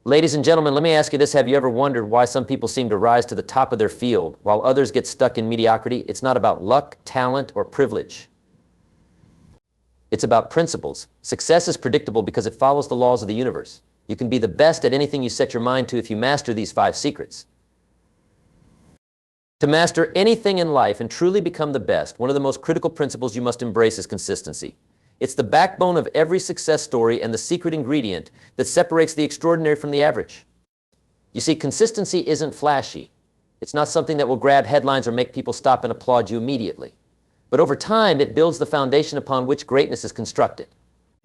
Ladies and gentlemen, let me ask you this. Have you ever wondered why some people seem to rise to the top of their field while others get stuck in mediocrity? It's not about luck, talent, or privilege. It's about principles. Success is predictable because it follows the laws of the universe. You can be the best at anything you set your mind to if you master these 5 secrets. To master anything in life and truly become the best, one of the most critical principles you must embrace is consistency. It's the backbone of every success story and the secret ingredient that separates the extraordinary from the average. You see, consistency isn't flashy. It's not something that will grab headlines or make people stop and applaud you immediately. But over time, it builds the foundation upon which greatness is constructed.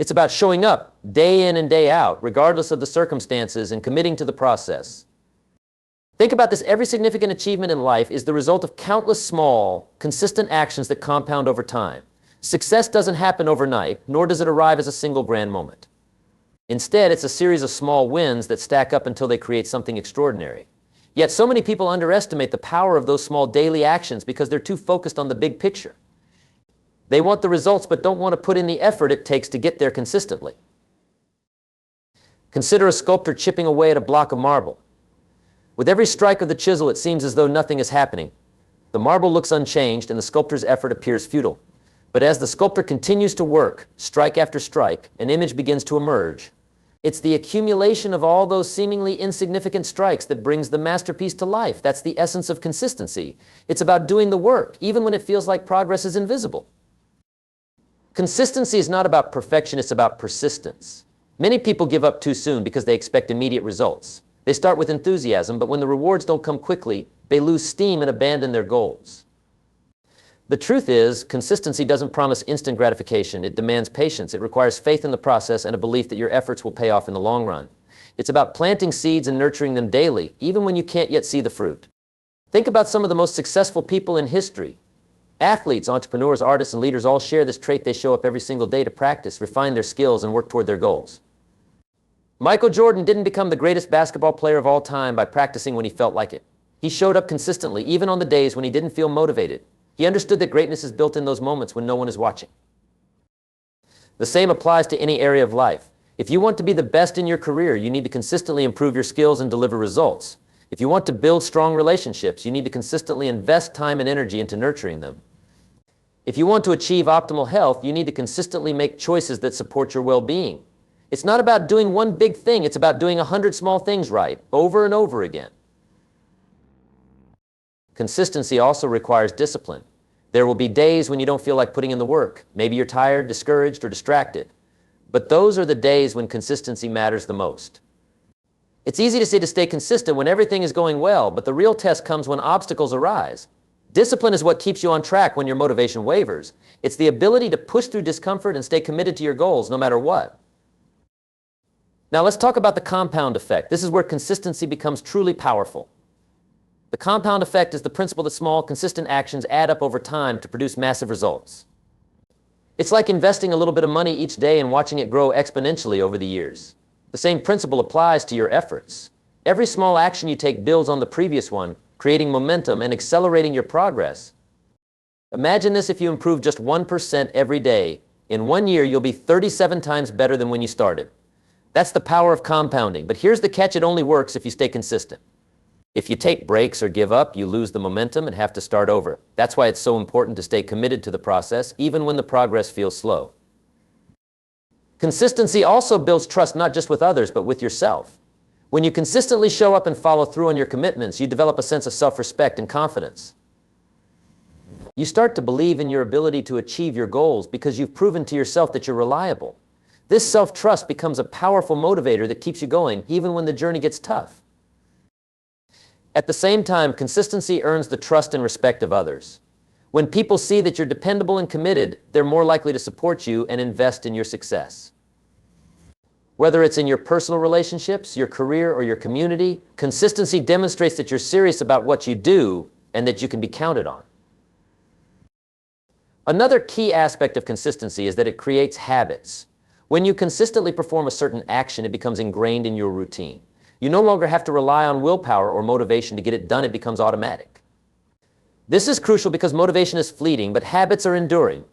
It's about showing up day in and day out, regardless of the circumstances, and committing to the process. Think about this. Every significant achievement in life is the result of countless small, consistent actions that compound over time. Success doesn't happen overnight, nor does it arrive as a single grand moment. Instead, it's a series of small wins that stack up until they create something extraordinary. Yet so many people underestimate the power of those small daily actions because they're too focused on the big picture. They want the results but don't want to put in the effort it takes to get there consistently. Consider a sculptor chipping away at a block of marble. With every strike of the chisel, it seems as though nothing is happening. The marble looks unchanged and the sculptor's effort appears futile. But as the sculptor continues to work, strike after strike, an image begins to emerge. It's the accumulation of all those seemingly insignificant strikes that brings the masterpiece to life. That's the essence of consistency. It's about doing the work, even when it feels like progress is invisible. Consistency is not about perfection, it's about persistence. Many people give up too soon because they expect immediate results. They start with enthusiasm, but when the rewards don't come quickly, they lose steam and abandon their goals. The truth is, consistency doesn't promise instant gratification. It demands patience. It requires faith in the process and a belief that your efforts will pay off in the long run. It's about planting seeds and nurturing them daily, even when you can't yet see the fruit. Think about some of the most successful people in history. Athletes, entrepreneurs, artists, and leaders all share this trait. They show up every single day to practice, refine their skills, and work toward their goals. Michael Jordan didn't become the greatest basketball player of all time by practicing when he felt like it. He showed up consistently, even on the days when he didn't feel motivated. He understood that greatness is built in those moments when no one is watching. The same applies to any area of life. If you want to be the best in your career, you need to consistently improve your skills and deliver results. If you want to build strong relationships, you need to consistently invest time and energy into nurturing them. If you want to achieve optimal health, you need to consistently make choices that support your well-being. It's not about doing one big thing, it's about doing 100 small things right, over and over again. Consistency also requires discipline. There will be days when you don't feel like putting in the work. Maybe you're tired, discouraged, or distracted. But those are the days when consistency matters the most. It's easy to say to stay consistent when everything is going well, but the real test comes when obstacles arise. Discipline is what keeps you on track when your motivation wavers. It's the ability to push through discomfort and stay committed to your goals no matter what. Now let's talk about the compound effect. This is where consistency becomes truly powerful. The compound effect is the principle that small, consistent actions add up over time to produce massive results. It's like investing a little bit of money each day and watching it grow exponentially over the years. The same principle applies to your efforts. Every small action you take builds on the previous one, creating momentum and accelerating your progress. Imagine this: if you improve just 1% every day, in 1 year you'll be 37 times better than when you started. That's the power of compounding. But here's the catch: it only works if you stay consistent. If you take breaks or give up, you lose the momentum and have to start over. That's why it's so important to stay committed to the process, even when the progress feels slow. Consistency also builds trust not just with others, but with yourself. When you consistently show up and follow through on your commitments, you develop a sense of self-respect and confidence. You start to believe in your ability to achieve your goals because you've proven to yourself that you're reliable. This self-trust becomes a powerful motivator that keeps you going, even when the journey gets tough. At the same time, consistency earns the trust and respect of others. When people see that you're dependable and committed, they're more likely to support you and invest in your success. Whether it's in your personal relationships, your career, or your community, consistency demonstrates that you're serious about what you do and that you can be counted on. Another key aspect of consistency is that it creates habits. When you consistently perform a certain action, it becomes ingrained in your routine. You no longer have to rely on willpower or motivation to get it done. It becomes automatic. This is crucial because motivation is fleeting, but habits are enduring.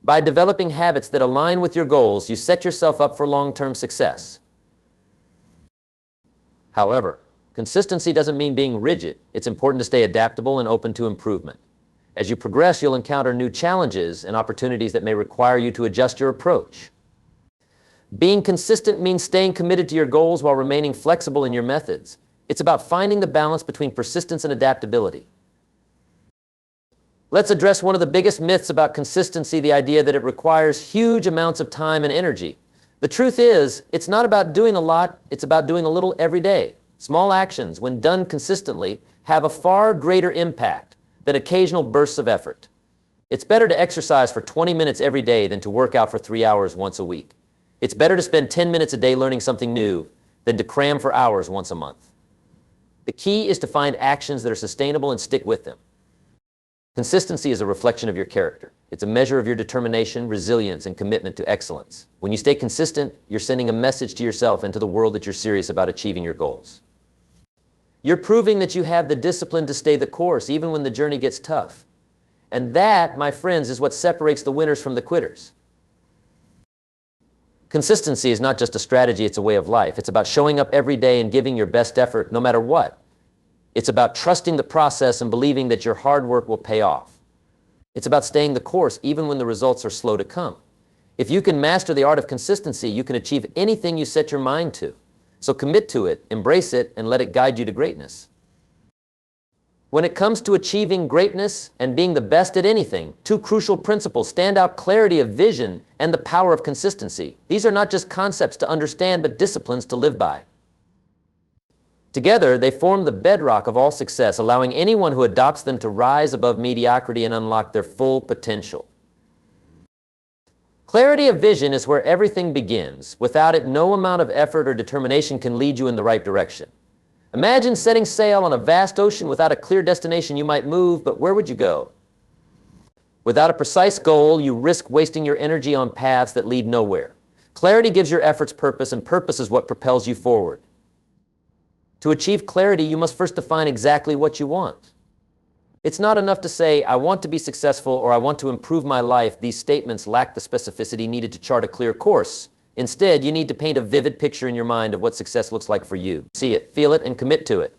By developing habits that align with your goals, you set yourself up for long-term success. However, consistency doesn't mean being rigid. It's important to stay adaptable and open to improvement. As you progress, you'll encounter new challenges and opportunities that may require you to adjust your approach. Being consistent means staying committed to your goals while remaining flexible in your methods. It's about finding the balance between persistence and adaptability. Let's address one of the biggest myths about consistency, the idea that it requires huge amounts of time and energy. The truth is, it's not about doing a lot, it's about doing a little every day. Small actions, when done consistently, have a far greater impact than occasional bursts of effort. It's better to exercise for 20 minutes every day than to work out for 3 hours once a week. It's better to spend 10 minutes a day learning something new than to cram for hours once a month. The key is to find actions that are sustainable and stick with them. Consistency is a reflection of your character. It's a measure of your determination, resilience, and commitment to excellence. When you stay consistent, you're sending a message to yourself and to the world that you're serious about achieving your goals. You're proving that you have the discipline to stay the course, even when the journey gets tough. And that, my friends, is what separates the winners from the quitters. Consistency is not just a strategy, it's a way of life. It's about showing up every day and giving your best effort, no matter what. It's about trusting the process and believing that your hard work will pay off. It's about staying the course even when the results are slow to come. If you can master the art of consistency, you can achieve anything you set your mind to. So commit to it, embrace it, and let it guide you to greatness. When it comes to achieving greatness and being the best at anything, two crucial principles stand out: clarity of vision and the power of consistency. These are not just concepts to understand, but disciplines to live by. Together, they form the bedrock of all success, allowing anyone who adopts them to rise above mediocrity and unlock their full potential. Clarity of vision is where everything begins. Without it, no amount of effort or determination can lead you in the right direction. Imagine setting sail on a vast ocean without a clear destination. You might move, but where would you go? Without a precise goal, you risk wasting your energy on paths that lead nowhere. Clarity gives your efforts purpose, and purpose is what propels you forward. To achieve clarity, you must first define exactly what you want. It's not enough to say, I want to be successful or I want to improve my life. These statements lack the specificity needed to chart a clear course. Instead, you need to paint a vivid picture in your mind of what success looks like for you. See it, feel it, and commit to it.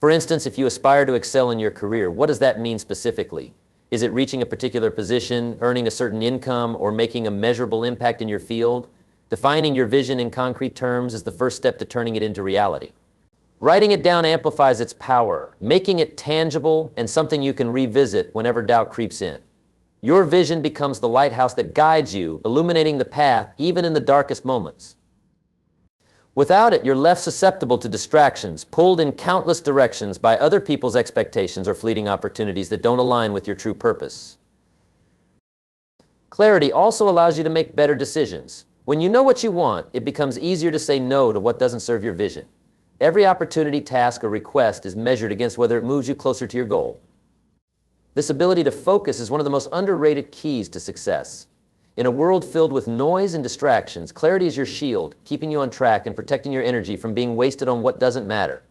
For instance, if you aspire to excel in your career, what does that mean specifically? Is it reaching a particular position, earning a certain income, or making a measurable impact in your field? Defining your vision in concrete terms is the first step to turning it into reality. Writing it down amplifies its power, making it tangible and something you can revisit whenever doubt creeps in. Your vision becomes the lighthouse that guides you, illuminating the path even in the darkest moments. Without it, you're left susceptible to distractions, pulled in countless directions by other people's expectations or fleeting opportunities that don't align with your true purpose. Clarity also allows you to make better decisions. When you know what you want, it becomes easier to say no to what doesn't serve your vision. Every opportunity, task, or request is measured against whether it moves you closer to your goal. This ability to focus is one of the most underrated keys to success. In a world filled with noise and distractions, clarity is your shield, keeping you on track and protecting your energy from being wasted on what doesn't matter.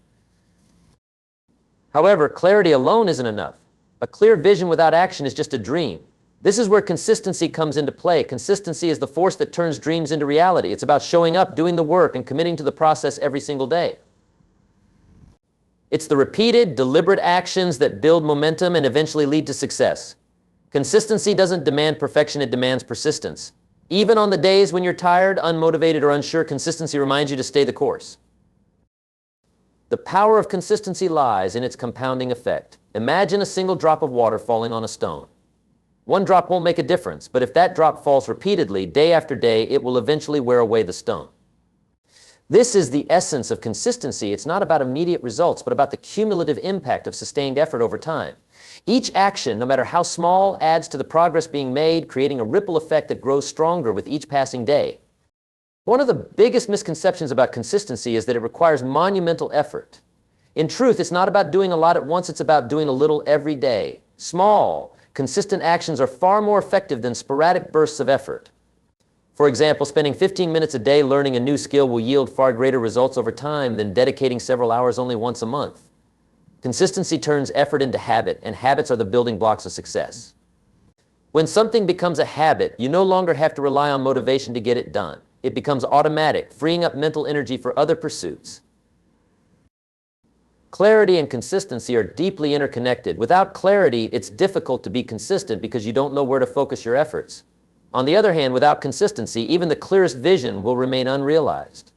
However, clarity alone isn't enough. A clear vision without action is just a dream. This is where consistency comes into play. Consistency is the force that turns dreams into reality. It's about showing up, doing the work, and committing to the process every single day. It's the repeated, deliberate actions that build momentum and eventually lead to success. Consistency doesn't demand perfection, it demands persistence. Even on the days when you're tired, unmotivated, or unsure, consistency reminds you to stay the course. The power of consistency lies in its compounding effect. Imagine a single drop of water falling on a stone. One drop won't make a difference, but if that drop falls repeatedly, day after day, it will eventually wear away the stone. This is the essence of consistency. It's not about immediate results, but about the cumulative impact of sustained effort over time. Each action, no matter how small, adds to the progress being made, creating a ripple effect that grows stronger with each passing day. One of the biggest misconceptions about consistency is that it requires monumental effort. In truth, it's not about doing a lot at once, it's about doing a little every day. Small, consistent actions are far more effective than sporadic bursts of effort. For example, spending 15 minutes a day learning a new skill will yield far greater results over time than dedicating several hours only once a month. Consistency turns effort into habit, and habits are the building blocks of success. When something becomes a habit, you no longer have to rely on motivation to get it done. It becomes automatic, freeing up mental energy for other pursuits. Clarity and consistency are deeply interconnected. Without clarity, it's difficult to be consistent because you don't know where to focus your efforts. On the other hand, without consistency, even the clearest vision will remain unrealized.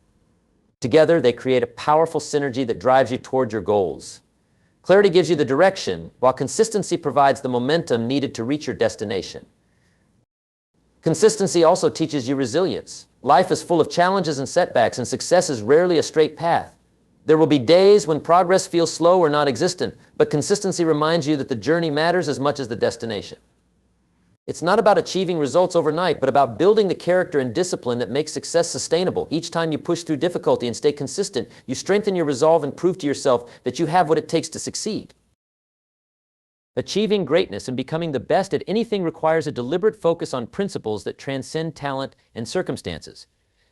Together, they create a powerful synergy that drives you toward your goals. Clarity gives you the direction, while consistency provides the momentum needed to reach your destination. Consistency also teaches you resilience. Life is full of challenges and setbacks, and success is rarely a straight path. There will be days when progress feels slow or non-existent, but consistency reminds you that the journey matters as much as the destination. It's not about achieving results overnight, but about building the character and discipline that makes success sustainable. Each time you push through difficulty and stay consistent, you strengthen your resolve and prove to yourself that you have what it takes to succeed. Achieving greatness and becoming the best at anything requires a deliberate focus on principles that transcend talent and circumstances.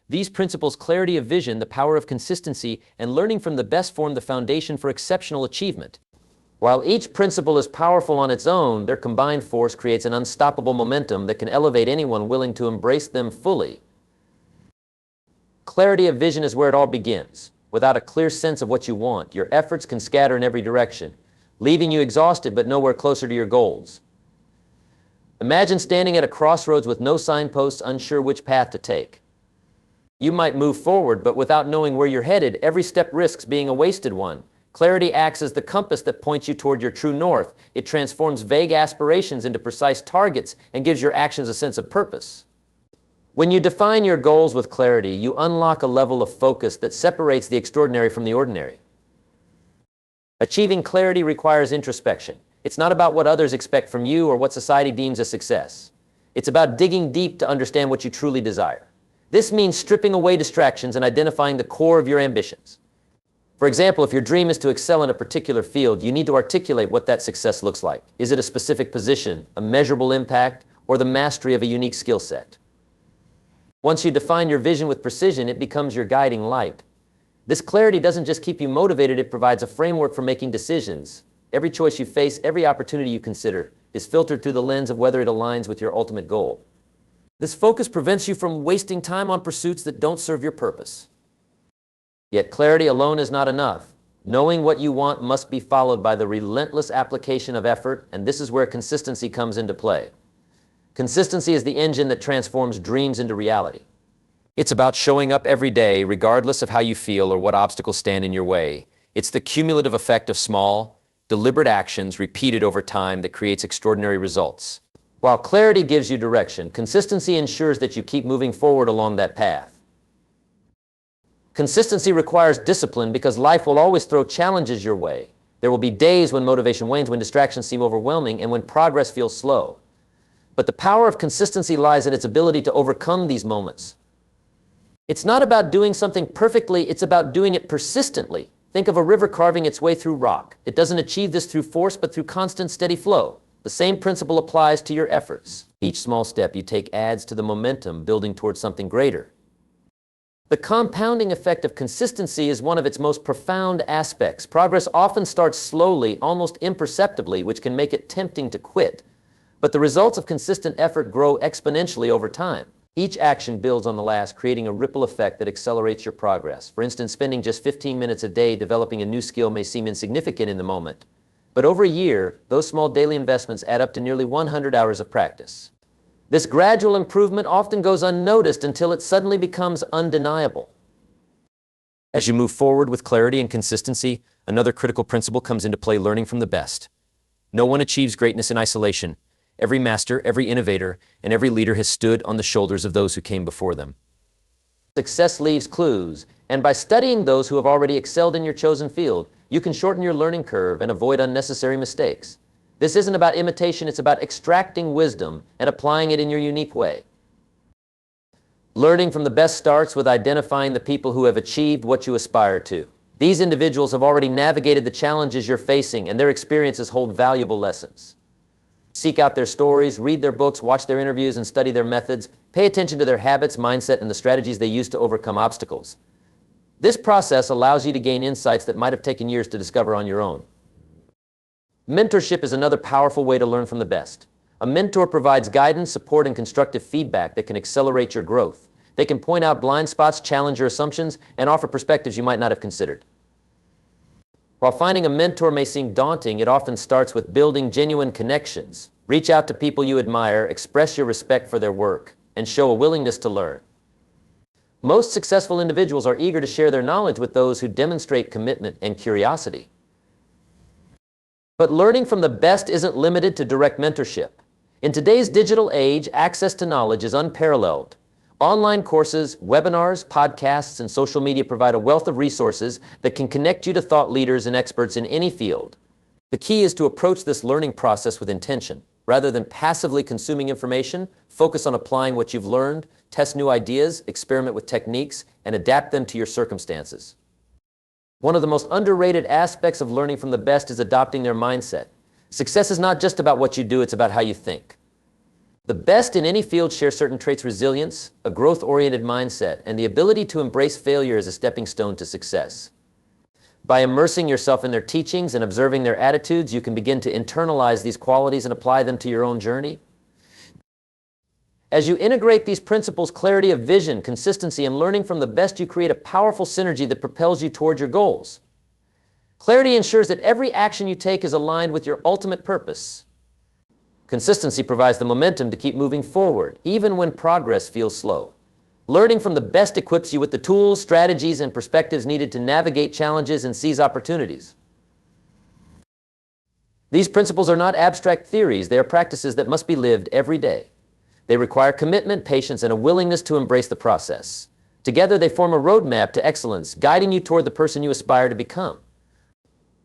These principles, clarity of vision, the power of consistency, and learning from the best, form the foundation for exceptional achievement. While each principle is powerful on its own, their combined force creates an unstoppable momentum that can elevate anyone willing to embrace them fully. Clarity of vision is where it all begins. Without a clear sense of what you want, your efforts can scatter in every direction, leaving you exhausted but nowhere closer to your goals. Imagine standing at a crossroads with no signposts, unsure which path to take. You might move forward, but without knowing where you're headed, every step risks being a wasted one. Clarity acts as the compass that points you toward your true north. It transforms vague aspirations into precise targets and gives your actions a sense of purpose. When you define your goals with clarity, you unlock a level of focus that separates the extraordinary from the ordinary. Achieving clarity requires introspection. It's not about what others expect from you or what society deems a success. It's about digging deep to understand what you truly desire. This means stripping away distractions and identifying the core of your ambitions. For example, if your dream is to excel in a particular field, you need to articulate what that success looks like. Is it a specific position, a measurable impact, or the mastery of a unique skill set? Once you define your vision with precision, it becomes your guiding light. This clarity doesn't just keep you motivated, it provides a framework for making decisions. Every choice you face, every opportunity you consider, is filtered through the lens of whether it aligns with your ultimate goal. This focus prevents you from wasting time on pursuits that don't serve your purpose. Yet clarity alone is not enough. Knowing what you want must be followed by the relentless application of effort, and this is where consistency comes into play. Consistency is the engine that transforms dreams into reality. It's about showing up every day, regardless of how you feel or what obstacles stand in your way. It's the cumulative effect of small, deliberate actions repeated over time that creates extraordinary results. While clarity gives you direction, consistency ensures that you keep moving forward along that path. Consistency requires discipline because life will always throw challenges your way. There will be days when motivation wanes, when distractions seem overwhelming, and when progress feels slow. But the power of consistency lies in its ability to overcome these moments. It's not about doing something perfectly, it's about doing it persistently. Think of a river carving its way through rock. It doesn't achieve this through force, but through constant, steady flow. The same principle applies to your efforts. Each small step you take adds to the momentum, building towards something greater. The compounding effect of consistency is one of its most profound aspects. Progress often starts slowly, almost imperceptibly, which can make it tempting to quit. But the results of consistent effort grow exponentially over time. Each action builds on the last, creating a ripple effect that accelerates your progress. For instance, spending just 15 minutes a day developing a new skill may seem insignificant in the moment. But over a year, those small daily investments add up to nearly 100 hours of practice. This gradual improvement often goes unnoticed until it suddenly becomes undeniable. As you move forward with clarity and consistency, another critical principle comes into play: learning from the best. No one achieves greatness in isolation. Every master, every innovator, and every leader has stood on the shoulders of those who came before them. Success leaves clues, and by studying those who have already excelled in your chosen field, you can shorten your learning curve and avoid unnecessary mistakes. This isn't about imitation, it's about extracting wisdom and applying it in your unique way. Learning from the best starts with identifying the people who have achieved what you aspire to. These individuals have already navigated the challenges you're facing, and their experiences hold valuable lessons. Seek out their stories, read their books, watch their interviews, and study their methods. Pay attention to their habits, mindset, and the strategies they use to overcome obstacles. This process allows you to gain insights that might have taken years to discover on your own. Mentorship is another powerful way to learn from the best. A mentor provides guidance, support, and constructive feedback that can accelerate your growth. They can point out blind spots, challenge your assumptions, and offer perspectives you might not have considered. While finding a mentor may seem daunting, it often starts with building genuine connections. Reach out to people you admire, express your respect for their work, and show a willingness to learn. Most successful individuals are eager to share their knowledge with those who demonstrate commitment and curiosity. But learning from the best isn't limited to direct mentorship. In today's digital age, access to knowledge is unparalleled. Online courses, webinars, podcasts, and social media provide a wealth of resources that can connect you to thought leaders and experts in any field. The key is to approach this learning process with intention. Rather than passively consuming information, focus on applying what you've learned, test new ideas, experiment with techniques, and adapt them to your circumstances. One of the most underrated aspects of learning from the best is adopting their mindset. Success is not just about what you do, it's about how you think. The best in any field share certain traits: resilience, a growth-oriented mindset, and the ability to embrace failure as a stepping stone to success. By immersing yourself in their teachings and observing their attitudes, you can begin to internalize these qualities and apply them to your own journey. As you integrate these principles, clarity of vision, consistency, and learning from the best, you create a powerful synergy that propels you toward your goals. Clarity ensures that every action you take is aligned with your ultimate purpose. Consistency provides the momentum to keep moving forward, even when progress feels slow. Learning from the best equips you with the tools, strategies, and perspectives needed to navigate challenges and seize opportunities. These principles are not abstract theories, they are practices that must be lived every day. They require commitment, patience, and a willingness to embrace the process. Together, they form a roadmap to excellence, guiding you toward the person you aspire to become.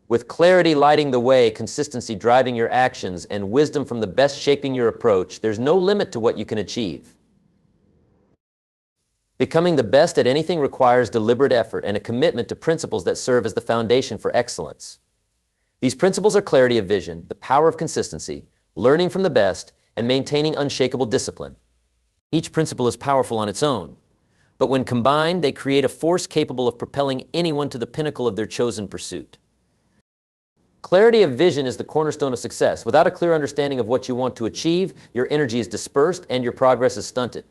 With clarity lighting the way, consistency driving your actions, and wisdom from the best shaping your approach, there's no limit to what you can achieve. Becoming the best at anything requires deliberate effort and a commitment to principles that serve as the foundation for excellence. These principles are clarity of vision, the power of consistency, learning from the best, and maintaining unshakable discipline. Each principle is powerful on its own, but when combined, they create a force capable of propelling anyone to the pinnacle of their chosen pursuit. Clarity of vision is the cornerstone of success. Without a clear understanding of what you want to achieve, your energy is dispersed and your progress is stunted.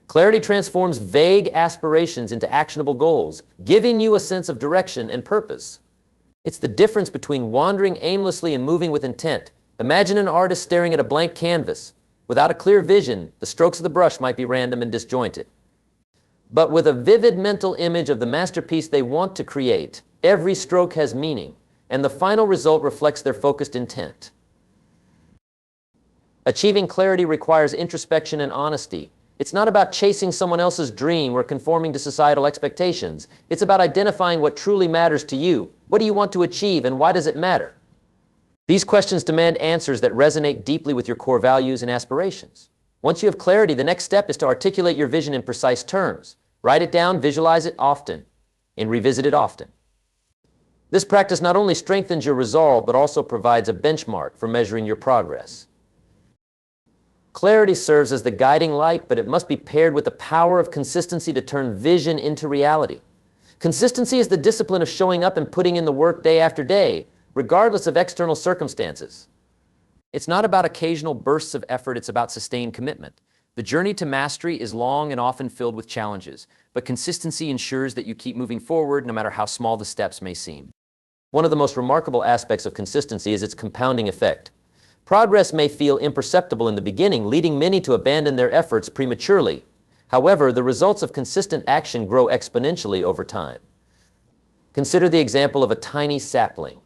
Clarity transforms vague aspirations into actionable goals, giving you a sense of direction and purpose. It's the difference between wandering aimlessly and moving with intent. Imagine an artist staring at a blank canvas. Without a clear vision, the strokes of the brush might be random and disjointed. But with a vivid mental image of the masterpiece they want to create, every stroke has meaning, and the final result reflects their focused intent. Achieving clarity requires introspection and honesty. It's not about chasing someone else's dream or conforming to societal expectations. It's about identifying what truly matters to you. What do you want to achieve, and why does it matter? These questions demand answers that resonate deeply with your core values and aspirations. Once you have clarity, the next step is to articulate your vision in precise terms. Write it down, visualize it often, and revisit it often. This practice not only strengthens your resolve, but also provides a benchmark for measuring your progress. Clarity serves as the guiding light, but it must be paired with the power of consistency to turn vision into reality. Consistency is the discipline of showing up and putting in the work day after day, regardless of external circumstances. It's not about occasional bursts of effort, it's about sustained commitment. The journey to mastery is long and often filled with challenges, but consistency ensures that you keep moving forward no matter how small the steps may seem. One of the most remarkable aspects of consistency is its compounding effect. Progress may feel imperceptible in the beginning, leading many to abandon their efforts prematurely. However, the results of consistent action grow exponentially over time. Consider the example of a tiny sapling.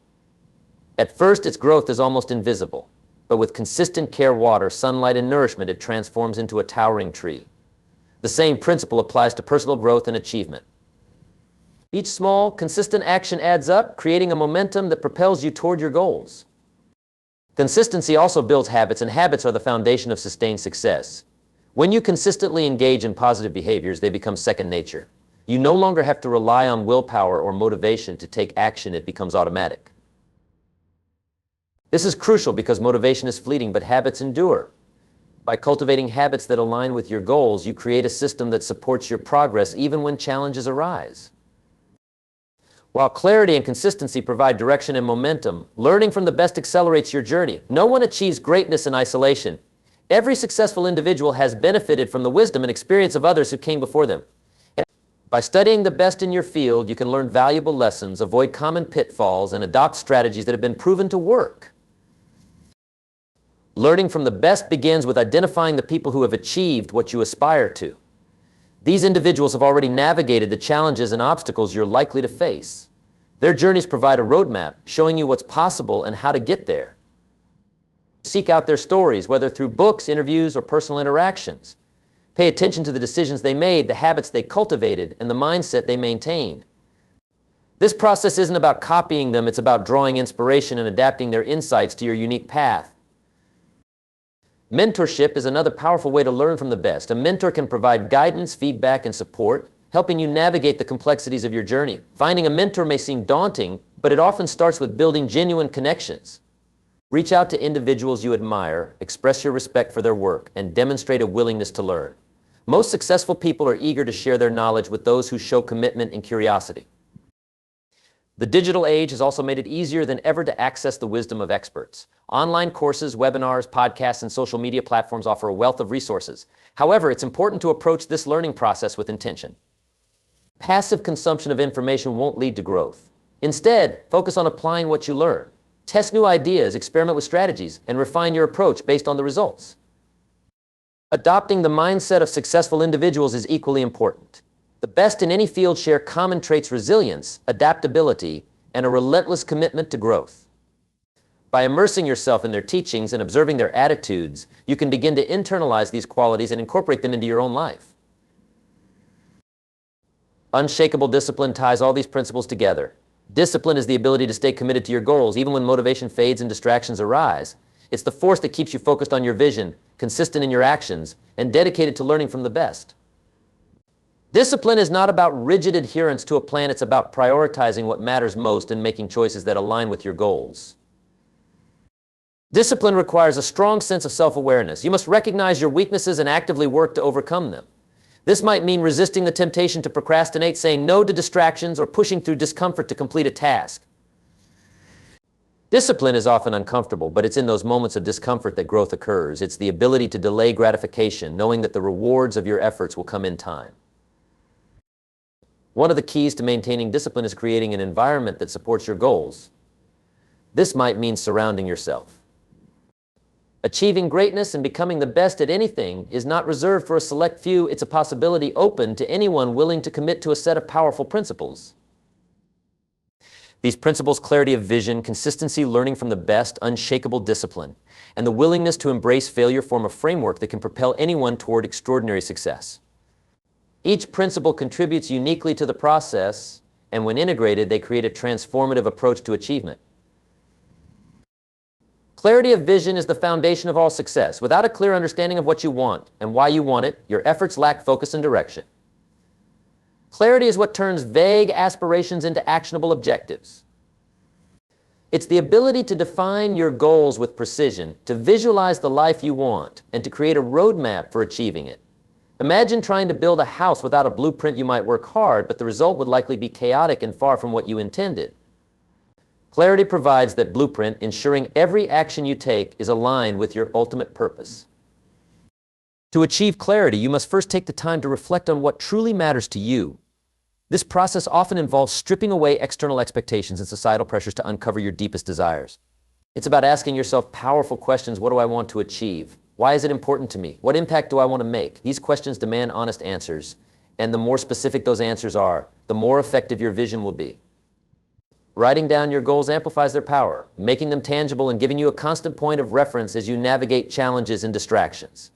At first, its growth is almost invisible, but with consistent care, water, sunlight, and nourishment, it transforms into a towering tree. The same principle applies to personal growth and achievement. Each small, consistent action adds up, creating a momentum that propels you toward your goals. Consistency also builds habits, and habits are the foundation of sustained success. When you consistently engage in positive behaviors, they become second nature. You no longer have to rely on willpower or motivation to take action, it becomes automatic. This is crucial because motivation is fleeting, but habits endure. By cultivating habits that align with your goals, you create a system that supports your progress even when challenges arise. While clarity and consistency provide direction and momentum, learning from the best accelerates your journey. No one achieves greatness in isolation. Every successful individual has benefited from the wisdom and experience of others who came before them. By studying the best in your field, you can learn valuable lessons, avoid common pitfalls, and adopt strategies that have been proven to work. Learning from the best begins with identifying the people who have achieved what you aspire to. These individuals have already navigated the challenges and obstacles you're likely to face. Their journeys provide a roadmap showing you what's possible and how to get there. Seek out their stories, whether through books, interviews, or personal interactions. Pay attention to the decisions they made, the habits they cultivated, and the mindset they maintained. This process isn't about copying them, it's about drawing inspiration and adapting their insights to your unique path. Mentorship is another powerful way to learn from the best. A mentor can provide guidance, feedback, and support, helping you navigate the complexities of your journey. Finding a mentor may seem daunting, but it often starts with building genuine connections. Reach out to individuals you admire, express your respect for their work, and demonstrate a willingness to learn. Most successful people are eager to share their knowledge with those who show commitment and curiosity. The digital age has also made it easier than ever to access the wisdom of experts. Online courses, webinars, podcasts, and social media platforms offer a wealth of resources. However, it's important to approach this learning process with intention. Passive consumption of information won't lead to growth. Instead, focus on applying what you learn. Test new ideas, experiment with strategies, and refine your approach based on the results. Adopting the mindset of successful individuals is equally important. The best in any field share common traits: resilience, adaptability, and a relentless commitment to growth. By immersing yourself in their teachings and observing their attitudes, you can begin to internalize these qualities and incorporate them into your own life. Unshakable discipline ties all these principles together. Discipline is the ability to stay committed to your goals even when motivation fades and distractions arise. It's the force that keeps you focused on your vision, consistent in your actions, and dedicated to learning from the best. Discipline is not about rigid adherence to a plan, it's about prioritizing what matters most and making choices that align with your goals. Discipline requires a strong sense of self-awareness. You must recognize your weaknesses and actively work to overcome them. This might mean resisting the temptation to procrastinate, saying no to distractions, or pushing through discomfort to complete a task. Discipline is often uncomfortable, but it's in those moments of discomfort that growth occurs. It's the ability to delay gratification, knowing that the rewards of your efforts will come in time. One of the keys to maintaining discipline is creating an environment that supports your goals. This might mean surrounding yourself. Achieving greatness and becoming the best at anything is not reserved for a select few. It's a possibility open to anyone willing to commit to a set of powerful principles. These principles: clarity of vision, consistency, learning from the best, unshakable discipline, and the willingness to embrace failure form a framework that can propel anyone toward extraordinary success. Each principle contributes uniquely to the process, and when integrated, they create a transformative approach to achievement. Clarity of vision is the foundation of all success. Without a clear understanding of what you want and why you want it, your efforts lack focus and direction. Clarity is what turns vague aspirations into actionable objectives. It's the ability to define your goals with precision, to visualize the life you want, and to create a roadmap for achieving it. Imagine trying to build a house without a blueprint. You might work hard, but the result would likely be chaotic and far from what you intended. Clarity provides that blueprint, ensuring every action you take is aligned with your ultimate purpose. To achieve clarity, you must first take the time to reflect on what truly matters to you. This process often involves stripping away external expectations and societal pressures to uncover your deepest desires. It's about asking yourself powerful questions. What do I want to achieve? Why is it important to me? What impact do I want to make? These questions demand honest answers, and the more specific those answers are, the more effective your vision will be. Writing down your goals amplifies their power, making them tangible and giving you a constant point of reference as you navigate challenges and distractions.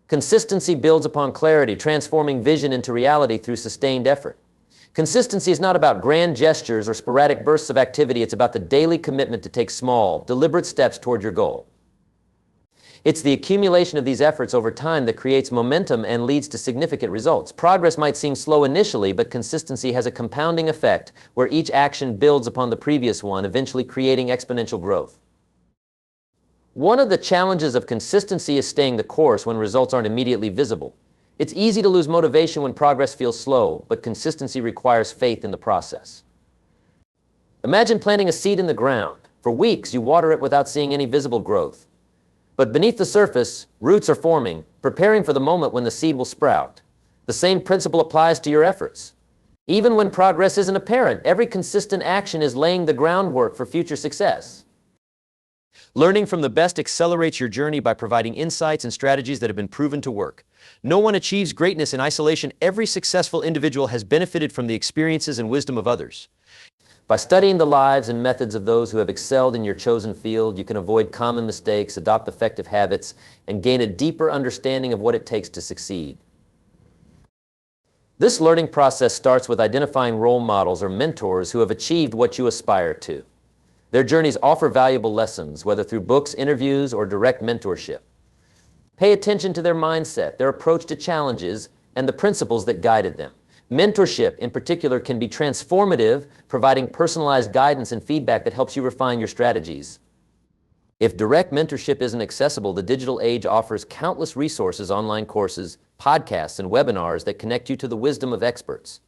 Consistency builds upon clarity, transforming vision into reality through sustained effort. Consistency is not about grand gestures or sporadic bursts of activity. It's about the daily commitment to take small, deliberate steps toward your goal. It's the accumulation of these efforts over time that creates momentum and leads to significant results. Progress might seem slow initially, but consistency has a compounding effect where each action builds upon the previous one, eventually creating exponential growth. One of the challenges of consistency is staying the course when results aren't immediately visible. It's easy to lose motivation when progress feels slow, but consistency requires faith in the process. Imagine planting a seed in the ground. For weeks, you water it without seeing any visible growth. But beneath the surface, roots are forming, preparing for the moment when the seed will sprout. The same principle applies to your efforts. Even when progress isn't apparent, every consistent action is laying the groundwork for future success. Learning from the best accelerates your journey by providing insights and strategies that have been proven to work. No one achieves greatness in isolation. Every successful individual has benefited from the experiences and wisdom of others. By studying the lives and methods of those who have excelled in your chosen field, you can avoid common mistakes, adopt effective habits, and gain a deeper understanding of what it takes to succeed. This learning process starts with identifying role models or mentors who have achieved what you aspire to. Their journeys offer valuable lessons, whether through books, interviews, or direct mentorship. Pay attention to their mindset, their approach to challenges, and the principles that guided them. Mentorship, in particular, can be transformative, providing personalized guidance and feedback that helps you refine your strategies. If direct mentorship isn't accessible, the digital age offers countless resources, online courses, podcasts, and webinars that connect you to the wisdom of experts.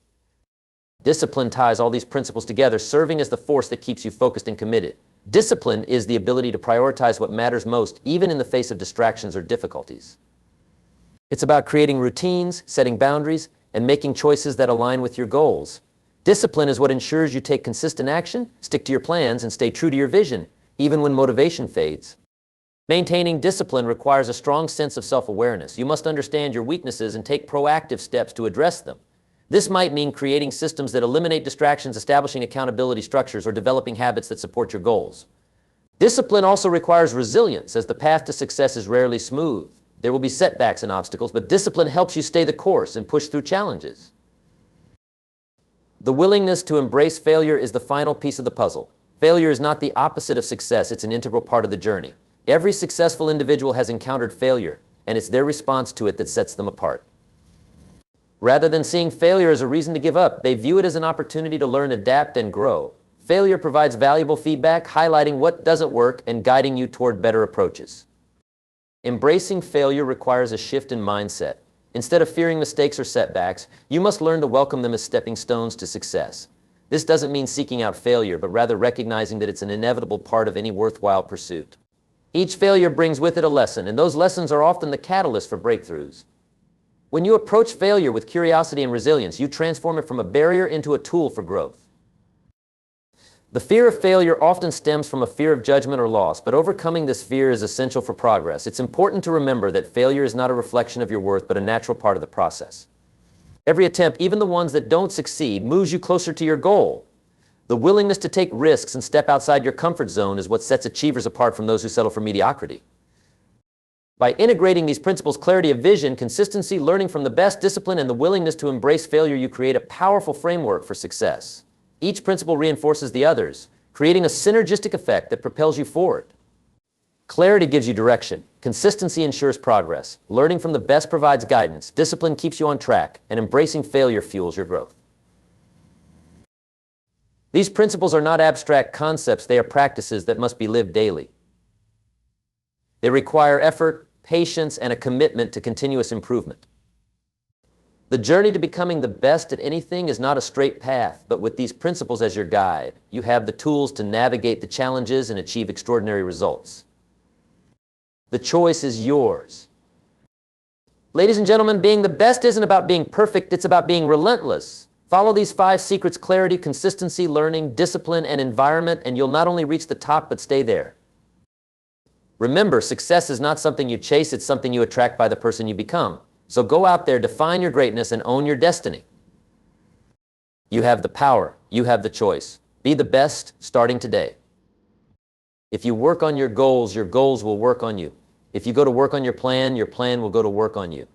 Discipline ties all these principles together, serving as the force that keeps you focused and committed. Discipline is the ability to prioritize what matters most, even in the face of distractions or difficulties. It's about creating routines, setting boundaries, and making choices that align with your goals. Discipline is what ensures you take consistent action, stick to your plans, and stay true to your vision, even when motivation fades. Maintaining discipline requires a strong sense of self-awareness. You must understand your weaknesses and take proactive steps to address them. This might mean creating systems that eliminate distractions, establishing accountability structures, or developing habits that support your goals. Discipline also requires resilience, as the path to success is rarely smooth. There will be setbacks and obstacles, but discipline helps you stay the course and push through challenges. The willingness to embrace failure is the final piece of the puzzle. Failure is not the opposite of success, it's an integral part of the journey. Every successful individual has encountered failure, and it's their response to it that sets them apart. Rather than seeing failure as a reason to give up, they view it as an opportunity to learn, adapt, and grow. Failure provides valuable feedback, highlighting what doesn't work and guiding you toward better approaches. Embracing failure requires a shift in mindset. Instead of fearing mistakes or setbacks, you must learn to welcome them as stepping stones to success. This doesn't mean seeking out failure, but rather recognizing that it's an inevitable part of any worthwhile pursuit. Each failure brings with it a lesson, and those lessons are often the catalyst for breakthroughs. When you approach failure with curiosity and resilience, you transform it from a barrier into a tool for growth. The fear of failure often stems from a fear of judgment or loss, but overcoming this fear is essential for progress. It's important to remember that failure is not a reflection of your worth, but a natural part of the process. Every attempt, even the ones that don't succeed, moves you closer to your goal. The willingness to take risks and step outside your comfort zone is what sets achievers apart from those who settle for mediocrity. By integrating these principles, clarity of vision, consistency, learning from the best, discipline, and the willingness to embrace failure, you create a powerful framework for success. Each principle reinforces the others, creating a synergistic effect that propels you forward. Clarity gives you direction. Consistency ensures progress. Learning from the best provides guidance. Discipline keeps you on track, and embracing failure fuels your growth. These principles are not abstract concepts, they are practices that must be lived daily. They require effort, patience, and a commitment to continuous improvement. The journey to becoming the best at anything is not a straight path, but with these principles as your guide, you have the tools to navigate the challenges and achieve extraordinary results. The choice is yours. Ladies and gentlemen, being the best isn't about being perfect, it's about being relentless. Follow these 5 secrets: clarity, consistency, learning, discipline, and environment, and you'll not only reach the top, but stay there. Remember, success is not something you chase, it's something you attract by the person you become. So go out there, define your greatness, and own your destiny. You have the power. You have the choice. Be the best starting today. If you work on your goals will work on you. If you go to work on your plan will go to work on you.